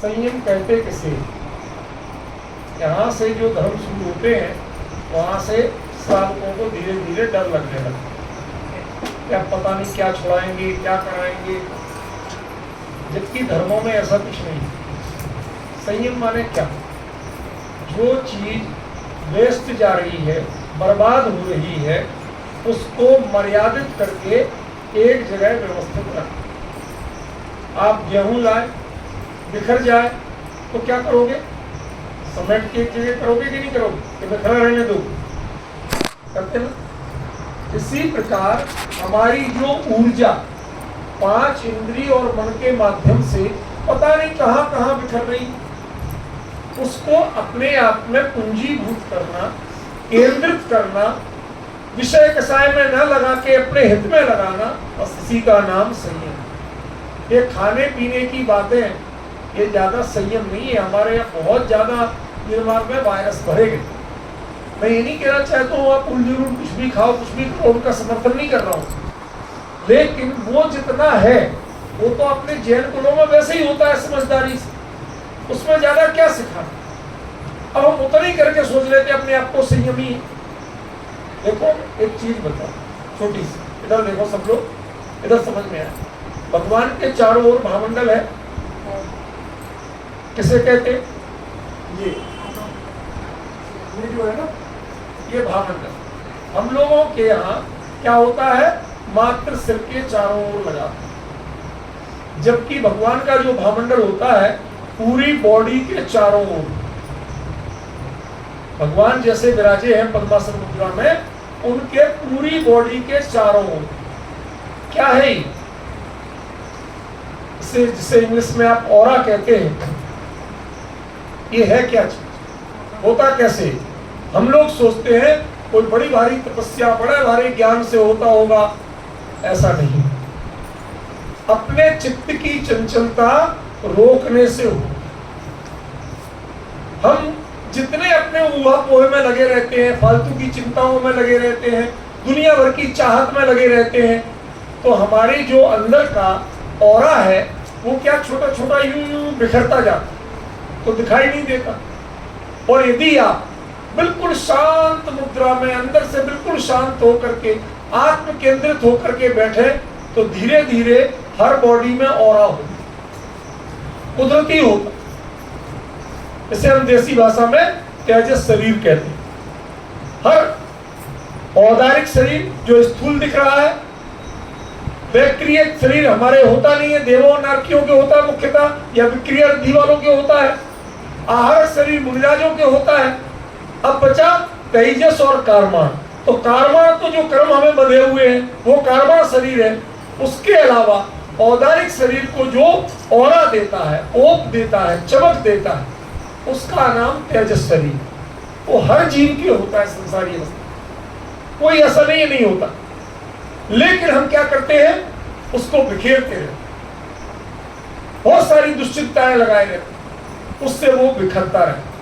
संयम कहते किसे? यहाँ से जो धर्म शुरू होते हैं वहाँ से साधकों को धीरे धीरे डर लगने लगता है, क्या पता नहीं क्या छुड़ाएंगे, क्या कराएंगे, जबकि धर्मों में ऐसा कुछ नहीं। संयम माने क्या? जो चीज वेस्ट जा रही है, बर्बाद हो रही है, उसको मर्यादित करके एक जगह व्यवस्थित रखें। आप गेहूं लाए, बिखर जाए तो क्या करोगे? समेट के एक जगह करोगे कि नहीं करोगे? कि बिखरा रहने दो? करते ना। इसी प्रकार हमारी जो ऊर्जा 5 इंद्रिय और मन के माध्यम से पता नहीं कहाँ कहाँ बिखर रही, उसको अपने आप में पूंजीभूत करना, केंद्रित करना, विषय कसाय में न लगा के अपने हित में लगाना, बस इसी का नाम संयम। ये खाने पीने की बातें, ये ज्यादा संयम नहीं है। हमारे यहाँ बहुत ज्यादा दिमाग में वायरस भरे गए। मैं ये नहीं कहना चाहता हूँ आप उल्लू कुछ भी खाओ, कुछ भी करो, उनका समर्थन नहीं कर रहा हूँ, लेकिन वो जितना है वो तो अपने जैन कुलों में वैसे ही होता है समझदारी से, उसमें ज्यादा क्या सिखाना। अब हम उतना ही करके सोच लेते अपने आप को संयमी। देखो एक चीज बताओ छोटी सी, इधर देखो सब लोग, इधर समझ में आए। भगवान के चारों ओर महामंडल है, किसे कहते? ये जो है ना, ये भावमंडल। हम लोगों के यहाँ क्या होता है? मात्र सिर के चारों ओर लगा, जबकि भगवान का जो भावमंडल होता है पूरी बॉडी के चारों ओर। भगवान जैसे विराजे हैं पद्मासन मुद्रा में, उनके पूरी बॉडी के चारों ओर क्या है? इसे जिसे इंग्लिश में आप ऑरा कहते हैं, ये है क्या चीज? होता कैसे? हम लोग सोचते हैं कोई बड़ी भारी तपस्या, बड़े भारी ज्ञान से होता होगा, ऐसा नहीं। अपने चित्त की चंचलता रोकने से हो। हम जितने अपने ऊहापोह में लगे रहते हैं, फालतू की चिंताओं में लगे रहते हैं, दुनिया भर की चाहत में लगे रहते हैं, तो हमारी जो अंदर का ऑरा है वो क्या छोटा छोटा यूं यूं बिखरता जाता, तो दिखाई नहीं देता। और यदि आप बिल्कुल शांत मुद्रा में अंदर से बिल्कुल शांत होकर के, आत्म केंद्रित होकर के बैठे, तो धीरे धीरे हर बॉडी में ऑरा होगा, कुदरती होगा। इसे हम देसी भाषा में तेजस शरीर कहते हैं। हर औदारिक शरीर जो स्थूल दिख रहा है, विक्रिय शरीर हमारे होता नहीं है, देवों नारकियों के होता है मुख्यतः, या विक्रिय दीवारों के होता है। आहार शरीर मुनिराजों के होता है। अब बचा तेजस और कारमान। तो कारमान तो जो कर्म हमें बंधे हुए हैं वो कारमान शरीर है। उसके अलावा औदारिक शरीर को जो ऑरा देता है, ओप देता है, चमक देता है, उसका नाम तेजस शरीर। वो हर जीव के होता है संसारी अवस्था, कोई ऐसा नहीं होता। लेकिन हम क्या करते हैं? उसको बिखेरते रहते, बहुत सारी दुश्चिंताएं लगाए रहते, उससे वो बिखरता रहे,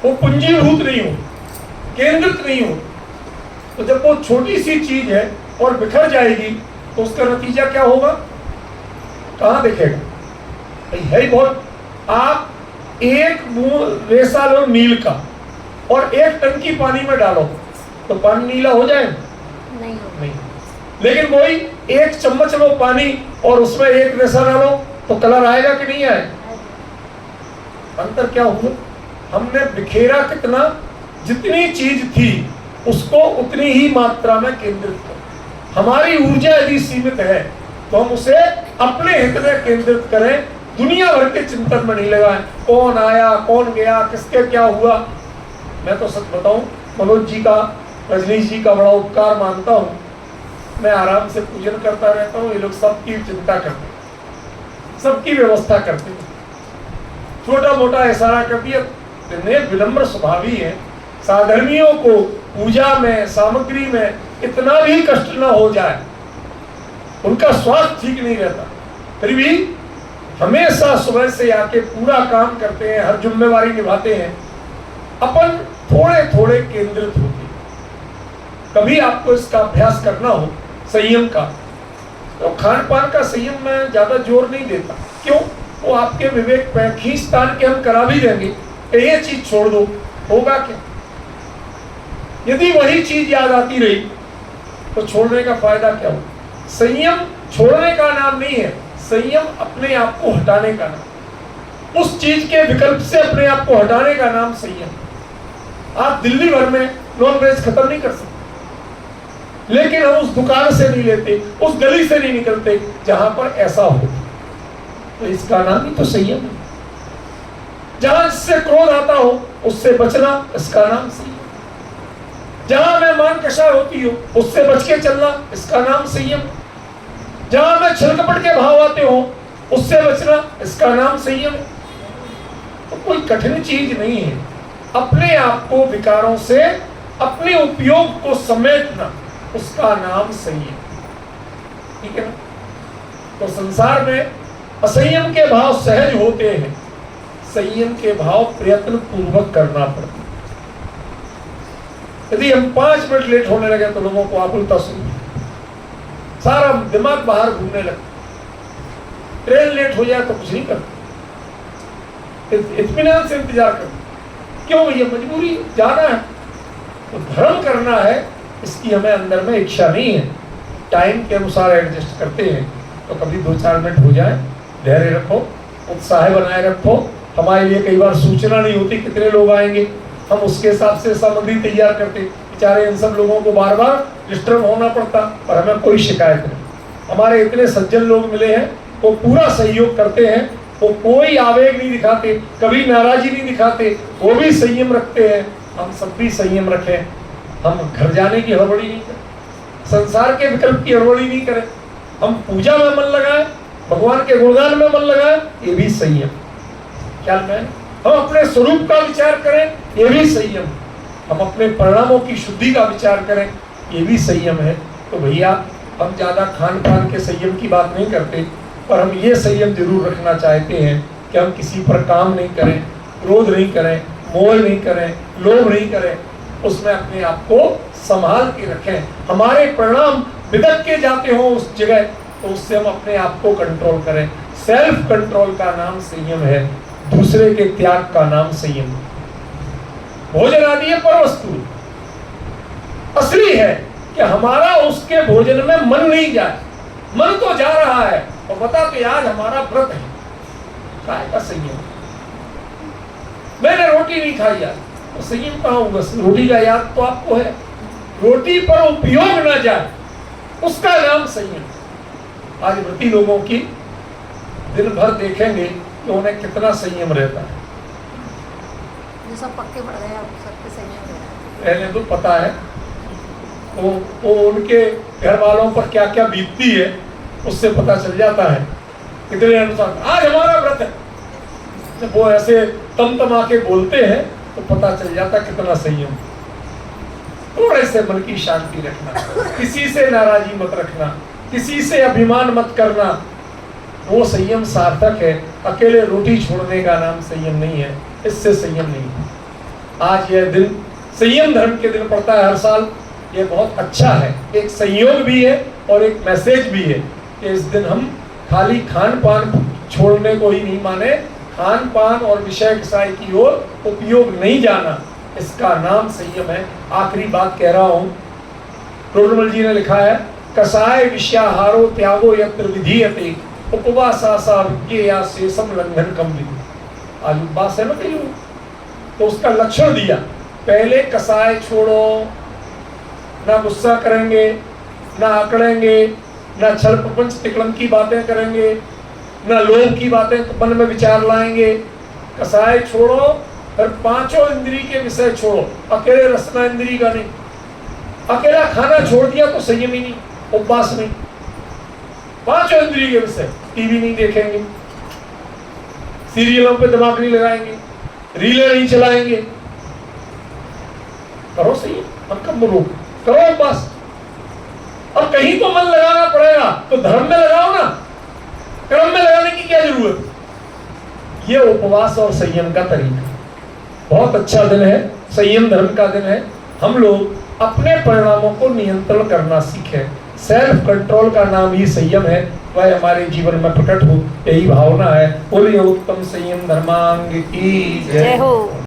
वो पूंजीभूत नहीं हो, केंद्रित नहीं हो। तो जब वो छोटी सी चीज है और बिखर जाएगी तो उसका नतीजा क्या होगा? कहाँ दिखेगा? है ही बहुत। आप एक मुंह रेसा लो नील का और एक टंकी पानी में डालो तो पानी नीला हो जाए? नहीं। लेकिन वही एक चम्मच लो पानी और उसमें एक रेसा डालो तो कलर आएगा कि नहीं आएगा? अंतर क्या हुआ? हमने बिखेरा कितना? जितनी चीज थी उसको उतनी ही मात्रा में केंद्रित कर। हमारी ऊर्जा यदि सीमित है तो हम उसे अपने हित में केंद्रित करें, दुनिया भर के चिंतन में नहीं लगाएं। कौन आया, कौन गया, किसके क्या हुआ। मैं तो सच बताऊं, मनोज जी का, रजनीश जी का बड़ा उपकार मानता हूं। मैं आराम से पूजन करता रहता हूं, ये लोग सबकी चिंता करते हैं, सबकी व्यवस्था करते हैं, छोटा मोटा इशारा कर दिया। इतने विनम्र स्वभावी है, साधर्मियों को पूजा में, सामग्री में इतना भी कष्ट न हो जाए, उनका स्वास्थ्य ठीक नहीं रहता, फिर भी हमेशा सुबह से आके पूरा काम करते हैं, हर जिम्मेवारी निभाते हैं। अपन थोड़े थोड़े केंद्रित होते हैं। कभी आपको इसका अभ्यास करना हो संयम का, तो खान पान का संयम में ज्यादा जोर नहीं देता। क्यों? वो आपके विवेक पे खींच तान के हम करा भी देंगे कि ये चीज छोड़ दो, होगा क्या? यदि वही चीज याद आती रही तो छोड़ने का फायदा क्या हो? संयम छोड़ने का नाम नहीं है, संयम अपने आप को हटाने का नाम, उस चीज के विकल्प से अपने आप को हटाने का नाम संयम। आप दिल्ली भर में नॉन वेज खत्म नहीं कर सकते, लेकिन हम उस दुकान से नहीं लेते, उस गली से नहीं निकलते जहां पर ऐसा हो, तो इसका नाम ही तो संयम है। जहां जिससे क्रोध आता हो उससे बचना, इसका नाम संयम। जहां में मान कषाय होती हो उससे बच के चलना, इसका नाम संयम। जहां में छल कपट के भाव आते हो उससे बचना, इसका नाम संयम। तो कोई कठिन चीज नहीं है, अपने आप को विकारों से अपने उपयोग को समेटना, उसका नाम संयम। ठीक है ना? तो संसार में असंयम के भाव सहज होते हैं, संयम के भाव प्रयत्न पूर्वक करना पड़ता है। यदि हम 5 मिनट लेट होने लगे तो लोगों को आकुलता सुन, सारा दिमाग बाहर घूमने लगता, ट्रेन लेट हो जाए तो कुछ नहीं करते, इत्मीनान से इंतजार करते। क्यों? ये मजबूरी, जाना है। तो धर्म करना है, इसकी हमें अंदर में इच्छा नहीं है, टाइम के अनुसार एडजस्ट करते हैं। तो कभी 2-4 मिनट हो जाए, धैर्य रखो, उत्साह बनाए रखो। हमारे लिए कई बार सूचना नहीं होती कितने लोग आएंगे, हम उसके हिसाब से सामग्री तैयार करते, बेचारे इन सब लोगों को बार बार डिस्टर्ब होना पड़ता, पर हमें कोई शिकायत नहीं। हमारे इतने सज्जन लोग मिले हैं, वो पूरा सहयोग करते हैं, वो कोई आवेग नहीं दिखाते, कभी नाराजी नहीं दिखाते, वो भी संयम रखते हैं। हम सब भी संयम रखें, हम घर जाने की हड़बड़ी नहीं करें, संसार के विकल्प की हड़बड़ी नहीं करें, हम पूजा में मन लगाएं, भगवान के गुणगान में मन लगाएं, ये भी संयम। ख्याल में हम अपने स्वरूप का विचार करें, ये भी संयम। हम अपने परिणामों की शुद्धि का विचार करें, ये भी संयम है। तो भैया हम ज्यादा खान पान के संयम की बात नहीं करते, पर हम ये संयम जरूर रखना चाहते हैं कि हम किसी पर काम नहीं करें, क्रोध नहीं करें, मोह नहीं करें, लोभ नहीं करें, उसमें अपने आप को संभाल के रखें। हमारे परिणाम बिगड़ के जाते हो उस जगह, तो उससे हम अपने आप को कंट्रोल करें। सेल्फ कंट्रोल का नाम संयम है, दूसरे के त्याग का नाम संयम। भोजन आदि है पर वस्तु, असली है कि हमारा उसके भोजन में मन नहीं जाए। मन तो जा रहा है और बता कि आज हमारा व्रत है, काय का संयम? मैंने रोटी नहीं खाई आज, तो संयम कहाँ होगा? रोटी का याद तो आपको है, रोटी पर उपयोग न जाए, उसका नाम संयम। आज व्रती लोगों की दिन भर देखेंगे कि उन्हें कितना संयम रहता है। जो सब पक्के पड़ गए अब सबके संयम रहता है। पहले तो पता है वो उनके घर वालों पर क्या क्या बीतती है, उससे पता चल जाता है कितने अनुसार आज हमारा व्रत है। जब वो ऐसे तमतमा के बोलते हैं तो पता चल जाता कितना संयम। थोड़े से मन की शांति रखना, किसी से नाराजी मत रखना, किसी से अभिमान मत करना, वो संयम सार्थक है। अकेले रोटी छोड़ने का नाम संयम नहीं है, इससे संयम नहीं है। आज यह दिन संयम धर्म के दिन पड़ता है हर साल, ये बहुत अच्छा है, एक संयोग भी है और एक मैसेज भी है कि इस दिन हम खाली खान पान छोड़ने को ही नहीं माने, खान पान और विषय कसाई की ओर उपयोग नहीं जाना, इसका नाम संयम है। आखिरी बात कह रहा हूं, रोडमल जी ने लिखा है, कसाय विषयाहारो त्यागो यत्र विधीयते उपवासा विज्ञेया शेषम लंघन कम विधि। आज उपवास है ना कहीं, तो उसका लक्षण दिया, पहले कसाय छोड़ो, ना गुस्सा करेंगे, ना आकड़ेंगे, ना छल प्रपंच तिकड़म की बातें करेंगे, ना लोभ की बातें मन में विचार लाएंगे। कसाय छोड़ो, फिर 5 इंद्री के विषय छोड़ो, अकेले रसना इंद्री का नहीं। अकेला खाना छोड़ दिया तो संयम ही नहीं, उपवास नहीं। 5 इंद्री के विषय, टीवी नहीं देखेंगे, सीरियलों पे दिमाग नहीं लगाएंगे, रीलें नहीं चलाएंगे। करो सही, हम कब बोलो करो उपवास। और कहीं तो मन लगाना पड़ेगा तो धर्म में लगाओ ना, कर्म में लगाने की क्या जरूरत? ये उपवास और संयम का तरीका बहुत अच्छा दिन है, संयम धर्म का दिन है। हम लोग अपने परिणामों को नियंत्रण करना सीखें। सेल्फ कंट्रोल का नाम ही संयम है। वह हमारे जीवन में प्रकट हो, यही भावना है। बोलिए उत्तम संयम धर्मांग की जय हो।